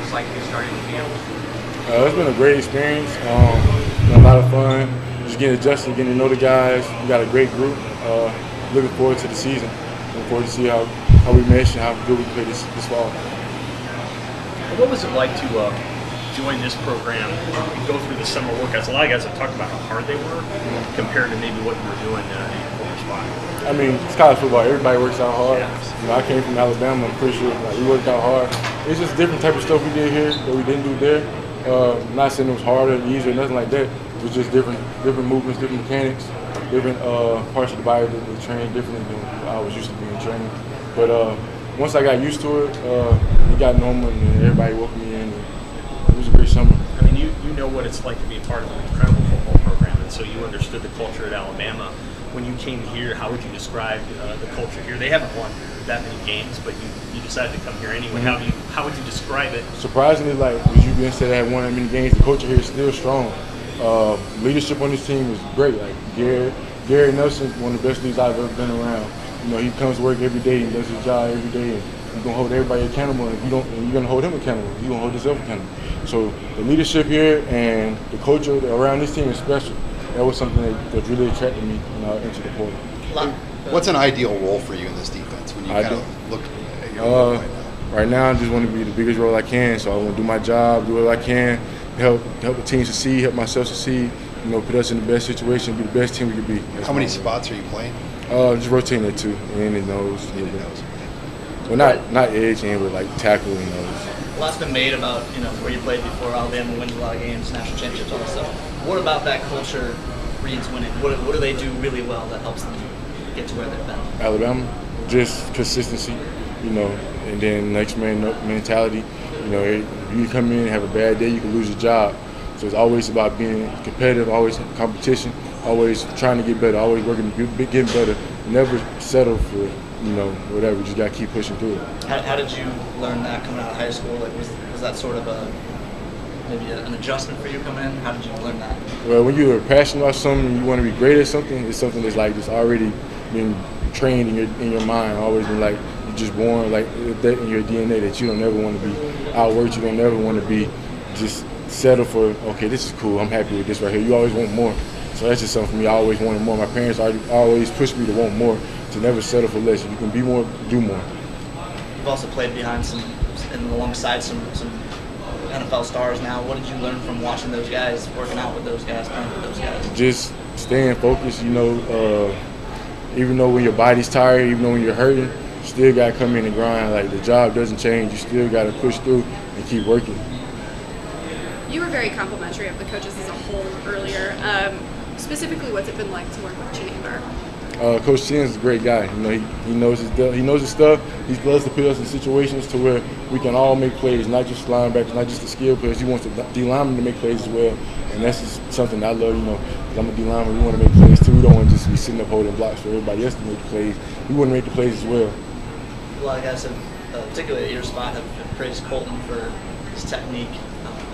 it's like you started to feel? It's been a great experience. A lot of fun. Just getting adjusted, getting to know the guys. We got a great group. Looking forward to the season. Looking forward to see how we mesh and how good we play this fall. What was it like to join this program and go through the summer workouts? A lot of guys have talked about how hard they were compared to maybe what you were doing in your former spot. I mean, it's college football. Everybody works out hard. Yeah. You know, I came from Alabama. I'm pretty sure we worked out hard. It's just different type of stuff we did here that we didn't do there. I'm not saying it was harder, easier, nothing like that. It was just different movements, different mechanics, different parts of the body that we trained differently than I was used to being trained. But once I got used to it, it got normal and everybody welcomed me in. It was a great summer. I mean, you know what it's like to be a part of an incredible football program, and so you understood the culture at Alabama. When you came here, how would you describe the culture here? They haven't won that many games, but you decided to come here anyway. Mm-hmm. How would you describe it? Surprisingly, like as you been said, I had won that many games. The culture here is still strong. Leadership on this team is great. Like Gary Nelson, one of the best leaders I've ever been around. You know, he comes to work every day and does his job every day, and he's gonna hold everybody accountable. And if you don't, and you're gonna hold him accountable. You're gonna hold yourself accountable. So the leadership here and the culture around this team is special. That was something that really attracted me into the portal. What's an ideal role for you in this defense when you kind of look at your role right now? Right now, I just want to be the biggest role I can. So I want to do my job, do what I can, help the team succeed, help myself succeed. You know, put us in the best situation, be the best team we could be. How many spots are you playing? Just rotating at two, in and nose. Well, not edge and with like tackle and nose. A lot's been made about where you played before. Alabama wins a lot of games, national championships, all that stuff. What about that culture breeds winning? What do they do really well that helps them get to where they've been? Alabama, just consistency, and then next man up mentality. If you come in and have a bad day, you can lose your job. So it's always about being competitive, always competition, always trying to get better, always working to getting better. Never settle for whatever. You just got to keep pushing through it. How did you learn that coming out of high school? Like, was that sort of maybe an adjustment for you coming in? How did you learn that? Well, when you're passionate about something and you want to be great at something, it's something that's like just already been trained in your mind. Always been like you're just born like that in your DNA that you don't ever want to be outworked. You don't ever want to be just settle for, okay, this is cool. I'm happy with this right here. You always want more. So that's just something for me. I always wanted more. My parents always pushed me to want more, to never settle for less. If you can be more, do more. You've also played behind and alongside some NFL stars now. What did you learn from watching those guys, working out with those guys, playing with those guys? Just staying focused, even though when your body's tired, even though when you're hurting, you still got to come in and grind. Like, the job doesn't change. You still got to push through and keep working. You were very complimentary of the coaches as a whole earlier. Specifically, what's it been like to work with Chinamber? Coach Chin's a great guy. He knows his stuff. He loves to put us in situations to where we can all make plays, not just linebackers, not just the skill players. He wants the D linemen to make plays as well, and that's just something I love. Because I'm a D lineman. We want to make plays too. We don't want to just be sitting up holding blocks for everybody else to make the plays. We want to make the plays as well. A lot of guys have, particularly at your spot, have praised Colton for his technique.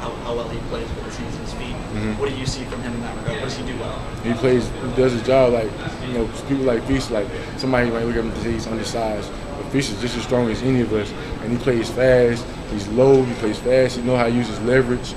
How well he plays with his feet. Mm-hmm. What do you see from him in that regard? What does he do well? He does his job like, people like Feast, like somebody might look at him and say he's undersized. But Feast is just as strong as any of us. And he plays fast, he's low, he plays fast, he knows how to use his leverage.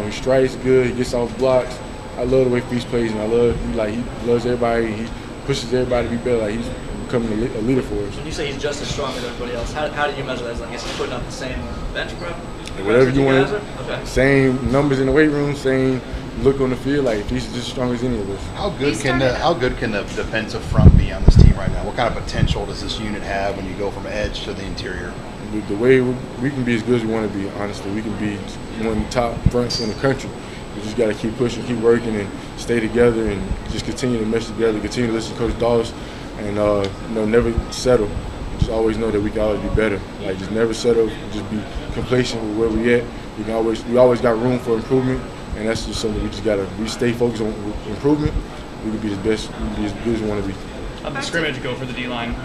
He strikes good, he gets off blocks. I love the way Feast plays, and he loves everybody, he pushes everybody to be better. Like, he's becoming a leader for us. When you say he's just as strong as everybody else, how do you measure that? I guess he's putting up the same bench press? Whatever you want. Okay. Same numbers in the weight room, same look on the field. Like, he's just as strong as any of us. How good can the defensive front be on this team right now? What kind of potential does this unit have when you go from edge to the interior? The way we can be as good as we want to be. Honestly, we can be one of the top fronts in the country. We just got to keep pushing, keep working, and stay together, and just continue to mesh together. Continue to listen to Coach Dawes, and never settle. Just always know that we can always be better. Like, just never settle. Just be complacent with where we at. We always got room for improvement, and that's just something we stay focused on improvement. We can be as best, we can be as good as we want to be. How'd the scrimmage go for the D-line?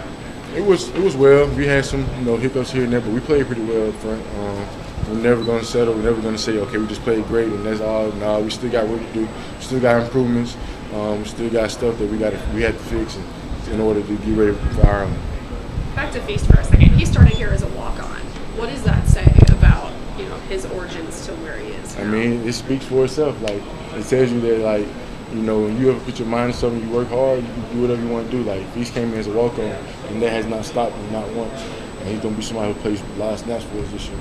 It was well. We had some hiccups here and there, but we played pretty well up front. We're never going to settle. We're never going to say, okay, we just played great and that's all. No, we still got work to do. We still got improvements. We still got stuff that we had to fix in order to be ready for Ireland. Back to Feast for a second. He started here as a walk-on. What does that say about his origins to where he is now? I mean, it speaks for itself. Like, it tells you that, like, you know, when you ever put your mind to something, you work hard, you can do whatever you want to do. Like, he's came in as a walk-on, and that has not stopped him, not once. And he's going to be somebody who plays a lot of snaps for us this year.